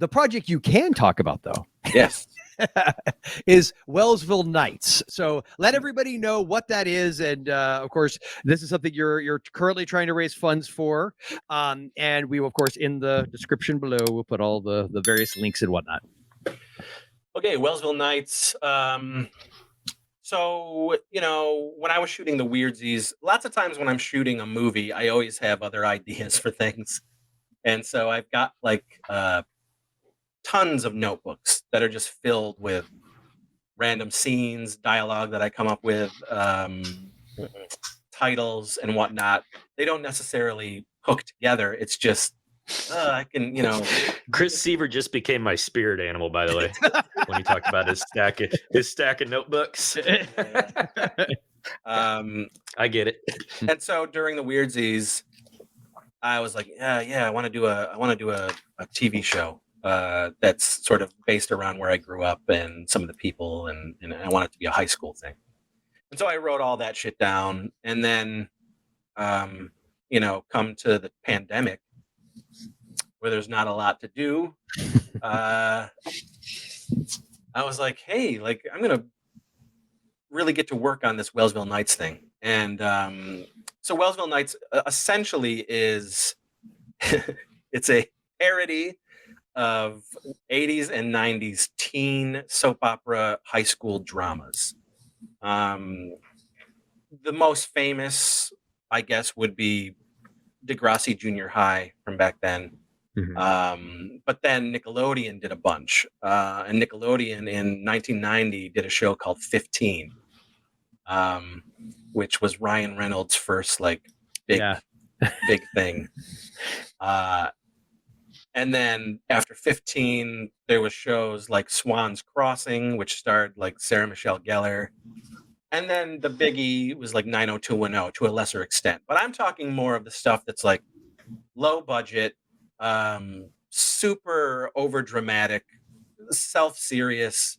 the project you can talk about, though, Yes. is Wellsville Nights. So let everybody know what that is, and of course, this is something you're currently trying to raise funds for. And we will, of course, in the description below, we'll put all the various links and whatnot. Okay, Wellsville Nights. So, you know, when I was shooting the Weirdsies, lots of times when I'm shooting a movie, I always have other ideas for things. And so I've got like tons of notebooks that are just filled with random scenes, dialogue that I come up with, titles and whatnot. They don't necessarily hook together. It's just, I can, you know. Chris Seaver just became my spirit animal, by the way, when he talked about his stack of notebooks. I get it. And so during the Weirdsies, I was like, I want to do a TV show that's sort of based around where I grew up and some of the people, and I want it to be a high school thing. And so I wrote all that shit down, and then, you know, come to the pandemic where there's not a lot to do. I was like, hey, like I'm gonna really get to work on this Wellsville Nights thing, and so Wellsville Nights essentially is it's a parody of 80s and 90s teen soap opera high school dramas. The most famous, I guess, would be Degrassi Junior High from back then. Mm-hmm. But then Nickelodeon did a bunch. And Nickelodeon in 1990 did a show called 15, which was Ryan Reynolds' first like big thing. And then after 15, there was shows like Swans Crossing, which starred like Sarah Michelle Gellar. And then the biggie was like 90210 to a lesser extent. But I'm talking more of the stuff that's like low budget, super over dramatic, self-serious.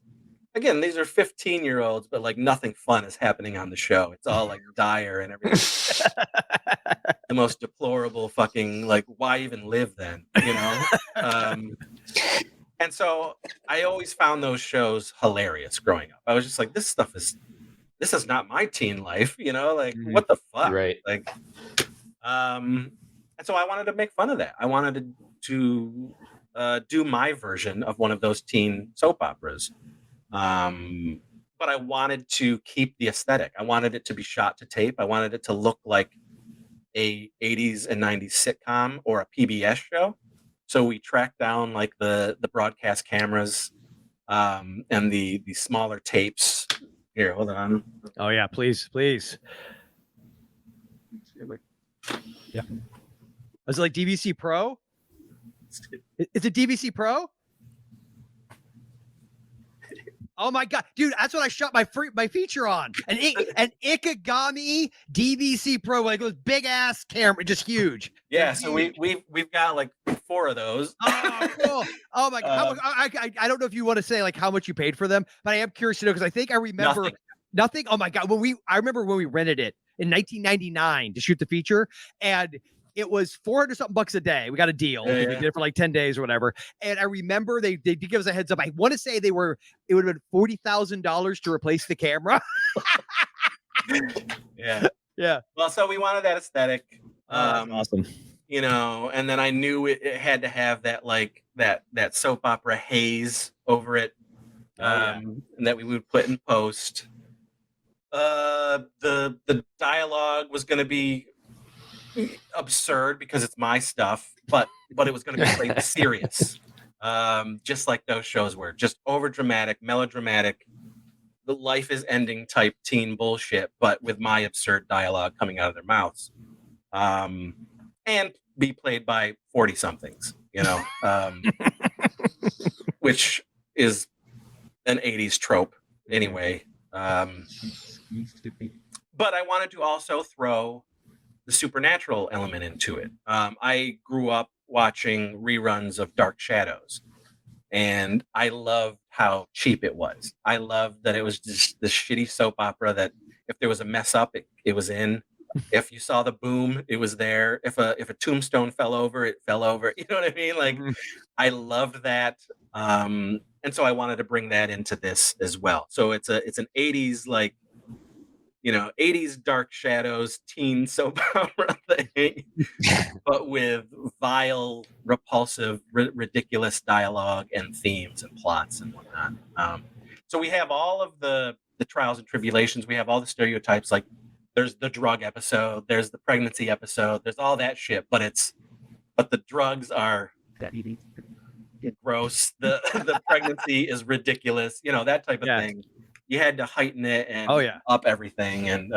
Again, these are 15-year-olds, but like nothing fun is happening on the show. It's all like dire and everything. The most deplorable fucking, like, why even live then, you know? And so I always found those shows hilarious growing up. I was just like, this is not my teen life, you know? Like, what the fuck? Right. Like, and so I wanted to make fun of that. I wanted to do my version of one of those teen soap operas. But I wanted to keep the aesthetic. I wanted it to be shot to tape. I wanted it to look like a 80s and 90s sitcom or a PBS show. So we tracked down like the broadcast cameras and the smaller tapes. Here, hold on. Oh yeah, please. Yeah. Was it like DVC Pro? Is it DVC Pro? Oh my god, dude! That's what I shot my feature on. An Ikegami DVC Pro, like those big ass camera, just huge. Yeah, so we've got like 4 of those. Oh, cool! Oh my god, I don't know if you want to say like how much you paid for them, but I am curious to know because I think I remember nothing. Oh my god, I remember when we rented it in 1999 to shoot the feature, and it was $400 something a day. We got a deal. We did it for like 10 days or whatever. And I remember they did give us a heads up. I want to say it would have been $40,000 to replace the camera. Yeah. Well, so we wanted that aesthetic. That's awesome. You know, and then I knew it had to have that like that soap opera haze over it. And that we would put in post. The dialogue was going to be absurd because it's my stuff, but it was going to be played serious, just like those shows were, just over dramatic, melodramatic, the life is ending type teen bullshit, but with my absurd dialogue coming out of their mouths, and be played by 40 somethings, you know, which is an 80s trope anyway. But I wanted to also throw the supernatural element into it. I grew up watching reruns of Dark Shadows, and I loved how cheap it was. I loved that it was just this shitty soap opera that if there was a mess up, it was in. If you saw the boom, it was there. If a tombstone fell over, it fell over. You know what I mean? Like, I loved that. And so I wanted to bring that into this as well. So it's an 80s, like, 80s dark shadows teen soap opera thing, but with vile, repulsive, ridiculous dialogue and themes and plots and whatnot. So we have all of the trials and tribulations. We have all the stereotypes. Like, there's the drug episode, there's the pregnancy episode, there's all that shit. But the drugs are gross. The pregnancy is ridiculous. That type of thing. You had to heighten it and up everything, and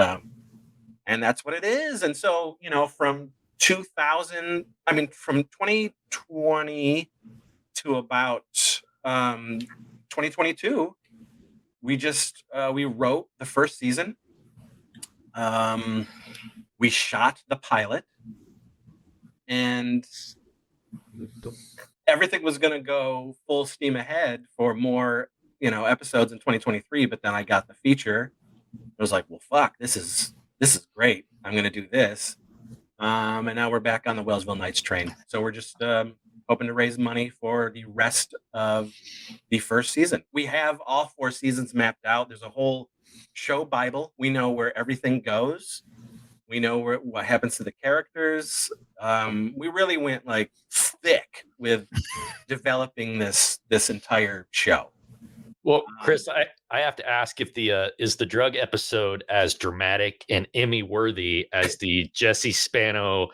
that's what it is. And so, from 2020 to about 2022, we wrote the first season. We shot the pilot, and everything was going to go full steam ahead for more episodes in 2023, but then I got the feature. I was like, well, fuck, this is great. I'm going to do this. And now we're back on the Wellsville Nights train. So we're just hoping to raise money for the rest of the first season. We have all 4 seasons mapped out. There's a whole show Bible. We know where everything goes. We know what happens to the characters. We really went like thick with developing this entire show. Well, Chris, I have to ask if is the drug episode as dramatic and Emmy worthy as the Jesse Spano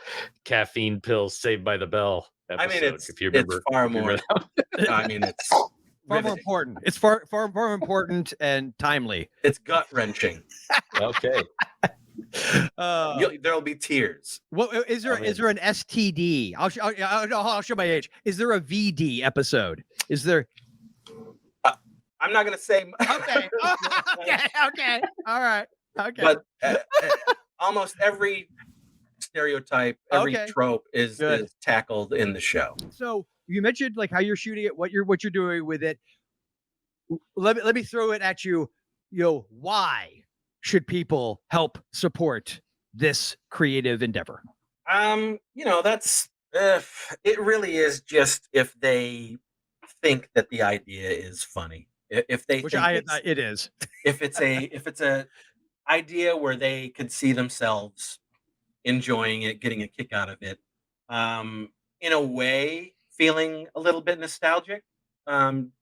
caffeine pills Saved by the Bell episode? I mean, it's far more. I mean, it's far more important. It's far more important and timely. It's gut wrenching. Okay. There'll be tears. Well, is there an STD? I'll show my age. Is there a VD episode? Is there? I'm not going to say. Okay. Okay. All right. Okay. But almost every stereotype, every trope is tackled in the show. So you mentioned like how you're shooting it, what you're doing with it. Let me throw it at you. Why should people help support this creative endeavor? That's it really is just if they think that the idea is funny. If they it is. If it's a idea where they could see themselves enjoying it, getting a kick out of it, in a way feeling a little bit nostalgic,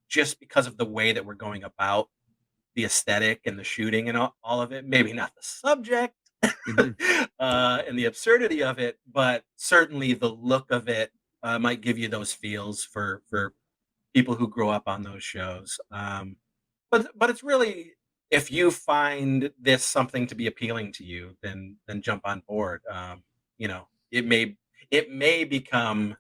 just because of the way that we're going about the aesthetic and the shooting and all of it. Maybe not the subject and the absurdity of it, but certainly the look of it might give you those feels for people who grow up on those shows. But it's really, if you find this something to be appealing to you, then jump on board. It may become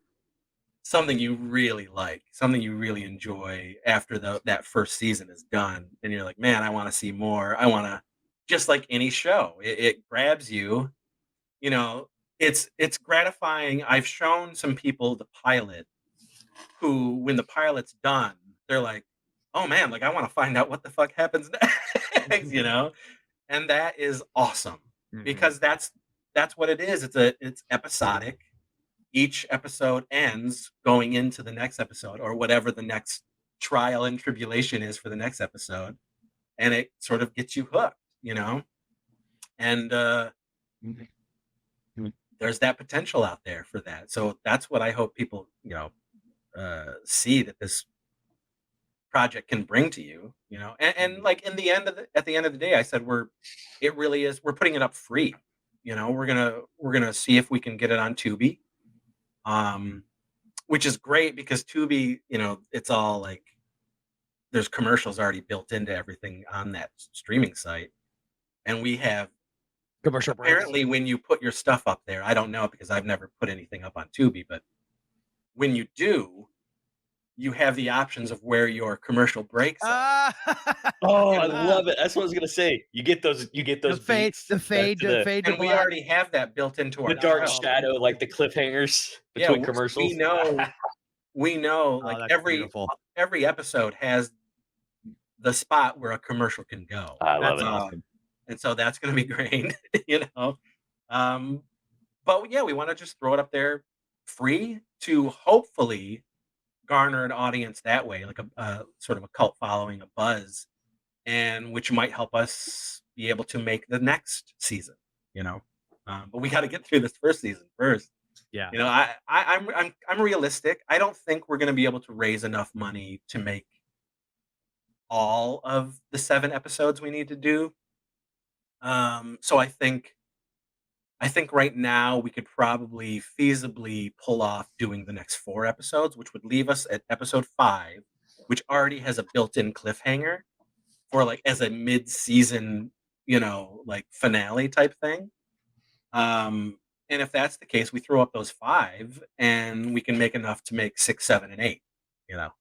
something you really like, something you really enjoy after that first season is done, and you're like, man, I want to see more. I want to, just like any show, it grabs you. It's gratifying. I've shown some people the pilot who, when the pilot's done, they're like, oh man, like I want to find out what the fuck happens next, and that is awesome because that's what it is. It's episodic. Each episode ends going into the next episode or whatever the next trial and tribulation is for the next episode, and it sort of gets you hooked, and there's that potential out there for that. So that's what I hope people see that this project can bring to you, and like at the end of the day, I said we're putting it up free. We're gonna see if we can get it on Tubi, which is great because Tubi, it's all like there's commercials already built into everything on that streaming site, and we have commercial apparently when you put your stuff up there, I don't know because I've never put anything up on Tubi, but when you do, you have the options of where your commercial breaks are. Oh, I love it. That's what I was gonna say. You get those the fade, and we already have that built into our dark shadow, like the cliffhangers between commercials. We know, like every episode has the spot where a commercial can go. I love it. And so that's going to be great, But yeah, we want to just throw it up there free to hopefully garner an audience that way, like a sort of a cult following, a buzz, and which might help us be able to make the next season, you know. But we got to get through this first season first. Yeah. You know, I'm realistic. I don't think we're going to be able to raise enough money to make all of the 7 episodes we need to do. So I think right now we could probably feasibly pull off doing the next 4 episodes, which would leave us at episode 5, which already has a built-in cliffhanger for like as a mid-season, you know, like finale type thing. And if that's the case, we throw up those 5 and we can make enough to make 6, 7, and 8, you know,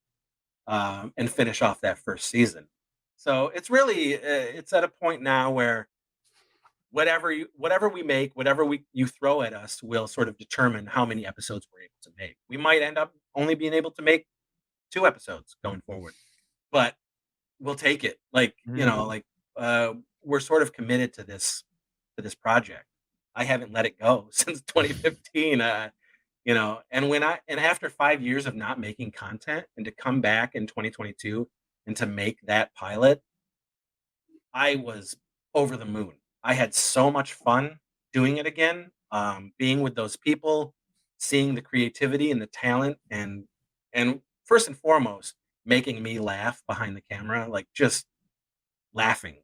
and finish off that first season. So it's really it's at a point now where whatever we make, you throw at us will sort of determine how many episodes we're able to make. We might end up only being able to make 2 episodes going forward, but we'll take it. Like, you know, like we're sort of committed to this project. I haven't let it go since 2015. You know, and after 5 years of not making content and to come back in 2022 and to make that pilot, I was over the moon. I had so much fun doing it again, being with those people, seeing the creativity and the talent, and first and foremost, making me laugh behind the camera, like just laughing,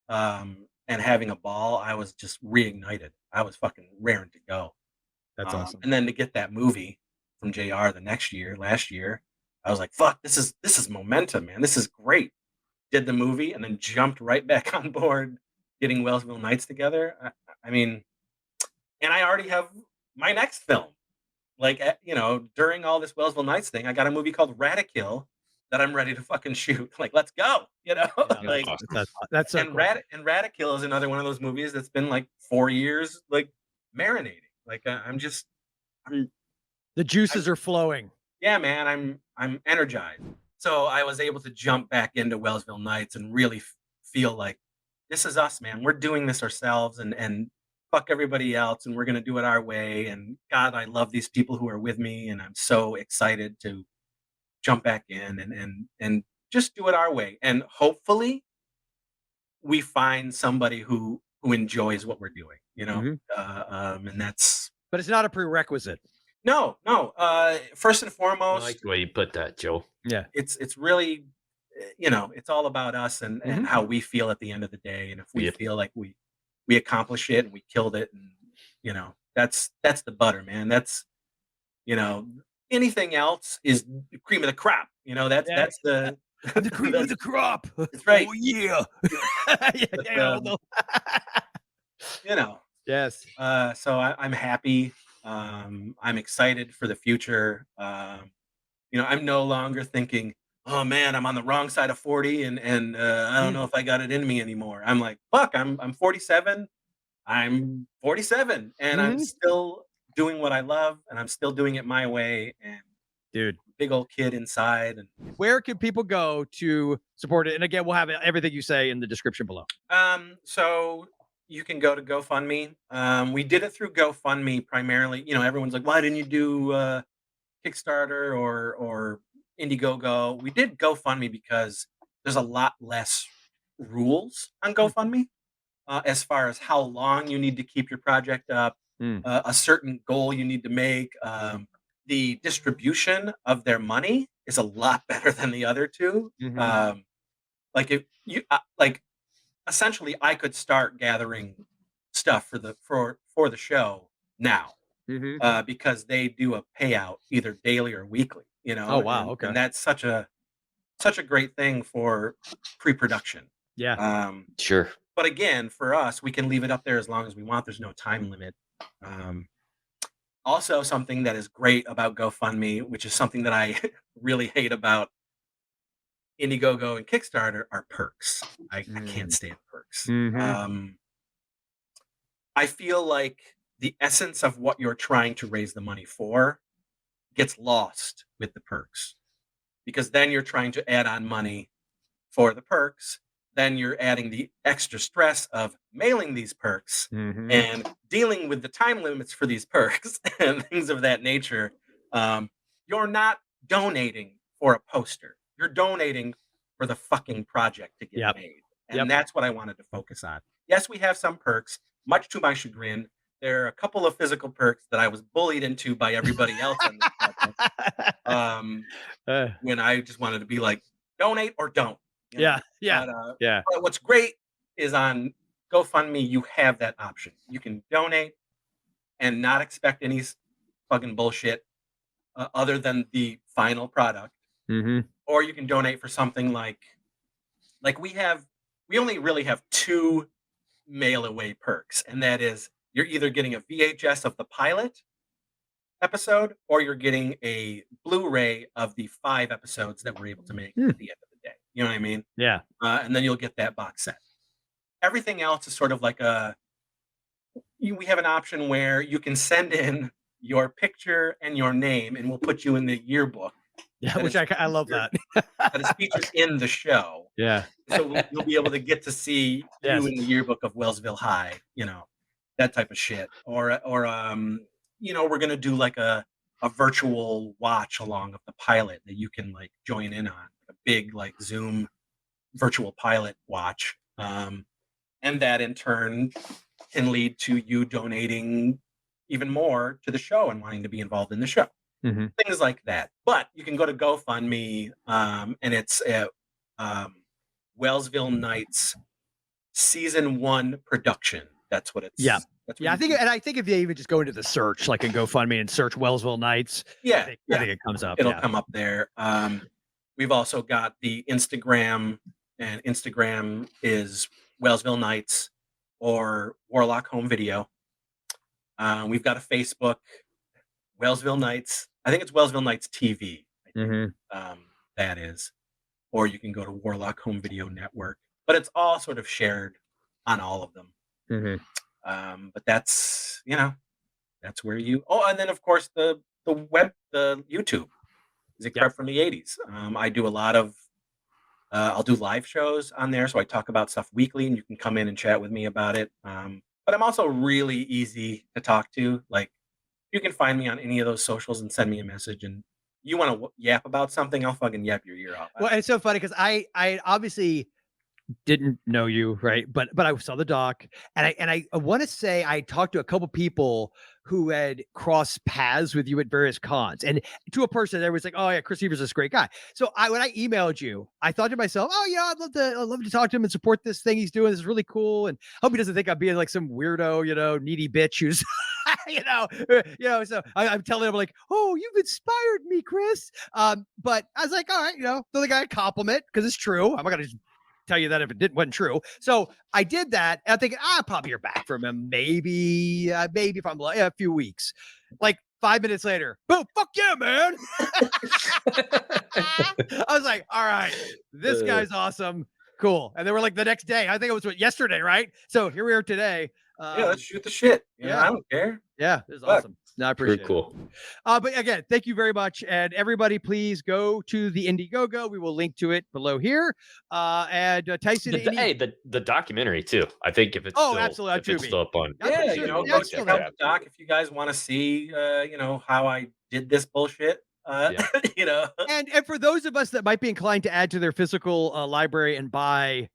and having a ball. I was just reignited. I was fucking raring to go. That's awesome. And then to get that movie from JR last year, I was like, fuck, this is momentum, man. This is great. Did the movie and then jumped right back on board getting Wellsville Nights together. I mean, and I already have my next film. Like, you know, during all this Wellsville Nights thing, I got a movie called Radikill that I'm ready to fucking shoot. Like, let's go, you know? Yeah, like, that's so and cool. and Radikill is another one of those movies that's been like 4 years, like marinating. Like, I'm the juices are flowing. yeah, man, I'm energized. So I was able to jump back into Wellsville Nights and really feel like this is us, man. We're doing this ourselves, and fuck everybody else, and we're gonna do it our way. And God, I love these people who are with me, and I'm so excited to jump back in and just do it our way. And hopefully, we find somebody who enjoys what we're doing, you know. And that's. But it's not a prerequisite. No. First and I foremost, like the way you put that, Joe. Yeah, it's really, you know, it's all about us and how we feel at the end of the day. And if we feel like we accomplished it and we killed it, and you know, that's the butter, man. That's, you know, anything else is the cream of the crop. You know, that's the the cream of the crop. That's right. Oh yeah. But, you know. Yes. So I'm happy. I'm excited for the future. You know, I'm no longer thinking, oh man, I'm on the wrong side of 40 and I don't know if I got it in me anymore. I'm like, fuck, I'm 47. I'm 47 and I'm still doing what I love and I'm still doing it my way. And dude, big old kid inside. And where can people go to support it? And again, we'll have everything you say in the description below. So you can go to GoFundMe. We did it through GoFundMe primarily. You know, everyone's like, why didn't you do Kickstarter or Indiegogo? We did GoFundMe because there's a lot less rules on GoFundMe as far as how long you need to keep your project up, a certain goal you need to make. The distribution of their money is a lot better than the other two. Like if you like, essentially, I could start gathering stuff for the show now. Because they do a payout either daily or weekly, you know. Oh wow, okay. And that's such a great thing for pre-production. Yeah. Sure. But again, for us, we can leave it up there as long as we want. There's no time limit. Also, something that is great about GoFundMe, which is something that I really hate about Indiegogo and Kickstarter, are perks. I can't stand perks. I feel like the essence of what you're trying to raise the money for gets lost with the perks, because then you're trying to add on money for the perks, then you're adding the extra stress of mailing these perks and dealing with the time limits for these perks and things of that nature. You're not donating for a poster. You're donating for the fucking project to get made. And that's what I wanted to focus on. Yes, we have some perks, much to my chagrin. There are a couple of physical perks that I was bullied into by everybody else on this project. When I just wanted to be like, donate or don't. You know? But what's great is on GoFundMe, you have that option. You can donate and not expect any fucking bullshit other than the final product. Or you can donate for something like we only really have 2 mail away perks, and that is you're either getting a VHS of the pilot episode or you're getting a Blu-ray of the 5 episodes that we're able to make at the end of the day. You know what I mean? Yeah. And then you'll get that box set. Everything else is sort of like we have an option where you can send in your picture and your name, and we'll put you in the yearbook. Yeah, which I love that. That is featured in the show. Yeah. So you'll be able to get to see you in the yearbook of Wellsville High, you know, that type of shit. Or you know, we're gonna do like a virtual watch along of the pilot that you can like join in on, a big like Zoom virtual pilot watch. And that in turn can lead to you donating even more to the show and wanting to be involved in the show. Things like that. But you can go to GoFundMe, and it's Wellsville Nights Season 1 production. That's what it's. Yeah. That's what I think if they even just go into the search, like in GoFundMe and search Wellsville Nights, I think it comes up. It'll come up there. We've also got the Instagram, and Instagram is Wellsville Nights or Warlock Home Video. We've got a Facebook, Wellsville Nights. I think it's Wellsville Nights TV. That is. Or you can go to Warlock Home Video Network. But it's all sort of shared on all of them. But that's, you know, that's where you... Oh, and then, of course, the YouTube. Is it from the 80s? I do a lot of... I'll do live shows on there, so I talk about stuff weekly, and you can come in and chat with me about it. But I'm also really easy to talk to. Like, you can find me on any of those socials and send me a message, and you want to yap about something, I'll fucking yap your ear off. Well, it's so funny because I obviously didn't know you, right? But I saw the doc, and I want to say I talked to a couple people who had crossed paths with you at various cons, and to a person there was like, oh yeah, Chris Seaver's this great guy. So when I emailed you, I thought to myself, oh yeah, I'd love to talk to him and support this thing he's doing. This is really cool, and hope he doesn't think I'm being like some weirdo, you know, needy bitch who's so I'm telling him like, oh, you've inspired me, Chris. But I was like, all right, the only guy compliment because it's true. I'm not gonna just tell you that if it wasn't true. So I did that. And I'm thinking, I'll probably hear back from him. Maybe if I'm like a few weeks, like 5 minutes later, boom, fuck yeah, man. I was like, all right, this guy's awesome. Cool. And then we're like the next day, I think it was yesterday, right? So here we are today. Let's shoot the shit. I don't care. Yeah, it was awesome. No, I appreciate it. Cool. But again, thank you very much. And everybody, please go to the Indiegogo. We will link to it below here. And Tyson, the documentary too. I think if it's absolutely, if it's still up on. Go check out the doc if you guys want to see, how I did this bullshit. And for those of us that might be inclined to add to their physical library and buy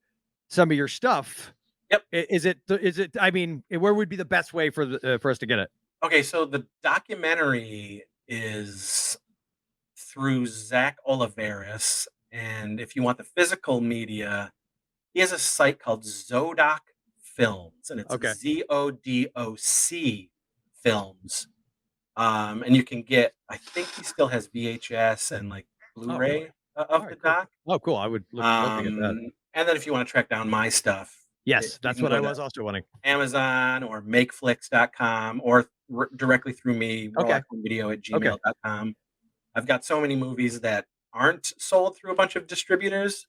some of your stuff. Yep. Is it? I mean, where would be the best way for us to get it? Okay, so the documentary is through Zach Oliveris, and if you want the physical media, he has a site called Zodoc Films, and it's ZODOC Films. And you can get, I think he still has VHS and like Blu-ray of the doc. Oh, cool! I would love to get that. And then if you want to track down my stuff. Yes, that's what I was also wanting. Amazon or makeflix.com or directly through me, video@gmail.com. I've got so many movies that aren't sold through a bunch of distributors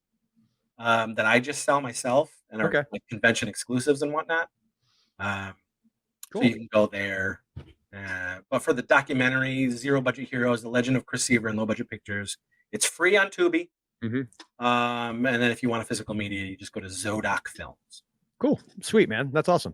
that I just sell myself and are like convention exclusives and whatnot. So you can go there. But for the documentary, Zero Budget Heroes, The Legend of Chris Seaver and Low Budget Pictures, it's free on Tubi. And then if you want a physical media, you just go to Zodoc Films. Cool. Sweet, man. That's awesome.